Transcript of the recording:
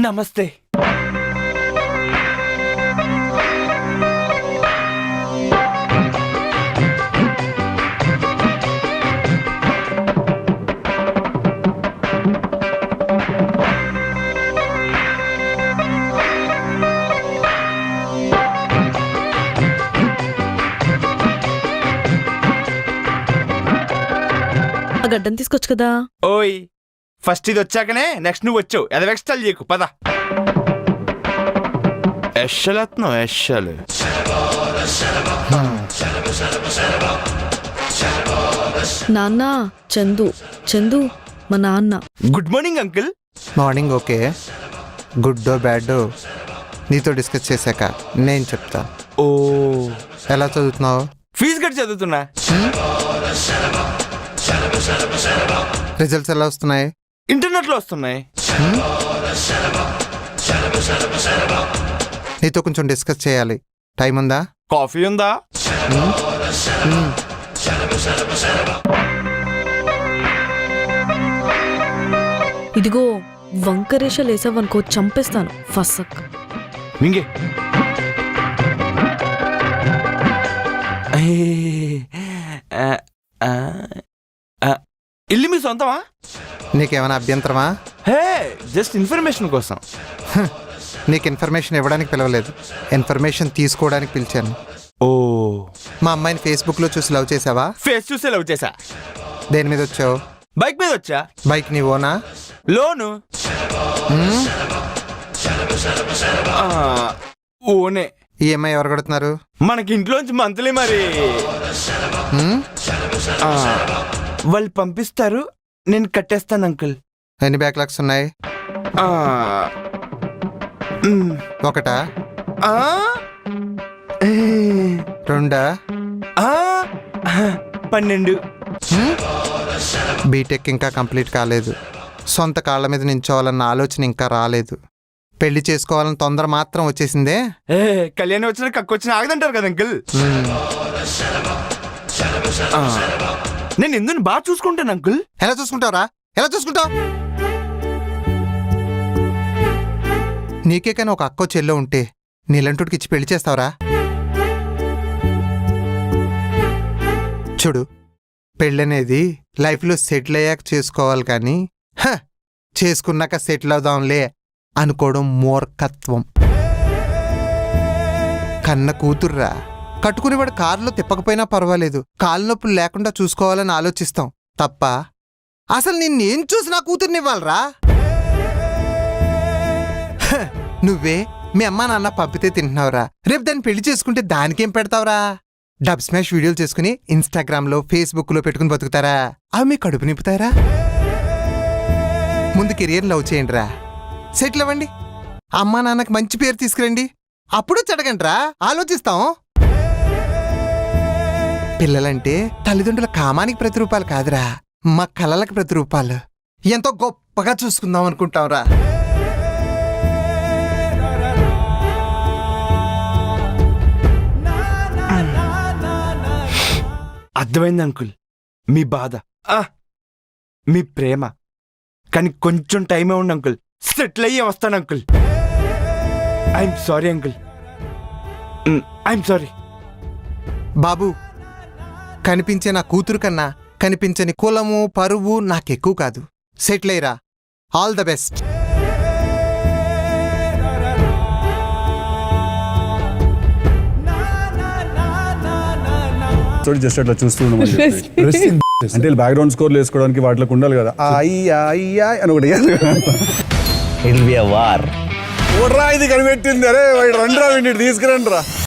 నమస్తే. ఆ గడ్డం తీసుకోవచ్చు కదా. ఓయ్, ఫస్ట్ ఇది వచ్చాకనే నెక్స్ట్ నువ్వు వచ్చావు. అది ఎక్స్ట్రా చేయకు, పద. ఎషలత్నం ఎషలు. నాన్న చందు, చందు మా నాన్న. Good morning uncle. Morning okay, good bad నీతో డిస్కస్ చేశాక నేను చెప్తా. ఓ, ఎలా చదువుతున్నావు? ఫీజు కట్టి చదువుతున్నా. రిజల్ట్స్ ఎలా వస్తున్నాయి? ఇంటర్నెట్ లో వస్తున్నాయి. నీతో కొంచెం డిస్కస్ చేయాలి. టైం ఉందా? కాఫీ ఉందా? ఇదిగో వంకరేష లేసావనుకో చంపేస్తాను. ఫసక్ మింగే. ఇల్లు మీ సొంతమా? నీకేమైనా అభ్యంతరమా? హే, జస్ట్ ఇన్ఫర్మేషన్ కోసం. నీకు ఇన్ఫర్మేషన్ ఇవ్వడానికి పిలవలేదు, ఇన్ఫర్మేషన్ తీసుకోవడానికి పిలిచాను. ఓ, మా అమ్మాయిని ఫేస్బుక్లో చూసి లవ్ చేసావా? ఫేస్ చూసే లవ్ చేసా. దేని మీద వచ్చావు? బైక్ మీద వచ్చా. బైక్ నీ ఓనా? లోను ఓనే. ఈఎంఐ ఎవరు కడుతున్నారు? మనకి ఇంట్లోంచి మంత్లీ మరి వాళ్ళు పంపిస్తారు, నేను కట్టేస్తాను అంకుల్. ఎన్ని బ్యాక్లాగ్స్ ఉన్నాయి? ఒకటా రెండా 12. బీటెక్ ఇంకా కంప్లీట్ కాలేదు, సొంత కాళ్ళ మీద నించోవాలన్న ఆలోచన ఇంకా రాలేదు, పెళ్లి చేసుకోవాలని తొందర మాత్రం వచ్చేసిందే. కళ్యాణి వచ్చిన కక్కొచ్చిన ఆగదంటారు కదా అంకుల్. నేను ఎందుకు బాగా చూసుకుంటాను అంకుల్. ఎలా చూసుకుంటావురా? ఎలా చూసుకుంటావు? నీకే కానీ ఒక అక్కో చెల్లో ఉంటే నీలంటుడికి ఇచ్చి పెళ్లి చేస్తావురా? చూడు, పెళ్ళనేది లైఫ్లో సెటిల్ అయ్యాక చేసుకోవాలి కానీ చేసుకున్నాక సెటిల్ అవుదాంలే అనుకోవడం మూర్ఖత్వం. కన్న కూతుర్రా, కట్టుకునేవాడు కారులో తిప్పకపోయినా పర్వాలేదు, కాలు నొప్పులు లేకుండా చూసుకోవాలని ఆలోచిస్తాం తప్ప అసలు నిన్నేం చూసి నా కూతుర్నివ్వాలరా? నువ్వే మీ అమ్మా నాన్న పంపితే తింటున్నావురా, రేపు దాన్ని పెళ్లి చేసుకుంటే దానికేం పెడతావురా? డబ్ స్మాష్ వీడియోలు చేసుకుని ఇన్స్టాగ్రామ్లో ఫేస్బుక్లో పెట్టుకుని బతుకుతారా? అవి మీ కడుపు నింపుతారా? ముందు కెరియర్ లవ్ చేయండి రా, సెటిల్ అవ్వండి, అమ్మా నాన్నకి మంచి పేరు తీసుకురండి, అప్పుడు చెడగండ్రా, ఆలోచిస్తాం. పిల్లలంటే తల్లిదండ్రుల కామానికి ప్రతిరూపాలు కాదురా, మా కలలకు ప్రతిరూపాలు. ఎంతో గొప్పగా చూసుకుందాం అనుకుంటాంరా. అర్థమైంది అంకుల్ మీ బాధ, మీ ప్రేమ. కానీ కొంచెం టైం ఇవ్వండి అంకుల్, సెటిల్ అయ్యే వస్తాను uncle. I'm sorry uncle, I'm sorry. బాబు, కనిపించే నా కూతురు కన్నా కనిపించని కులము పరువు నాకెక్కువ కాదు. సెటిల్ అయ్యిరా, ఆల్ ద బెస్ట్. జస్ట్ అట్లా చూస్తున్నాం అంటే బ్యాక్గ్రౌండ్ స్కోర్లు వేసుకోవడానికి వాటిలోకి ఉండాలి కదా. అని ఒకటి It'll be a war. ఇది కనిపెట్టింది. అరే రండి రా, తీసుకురండి రా.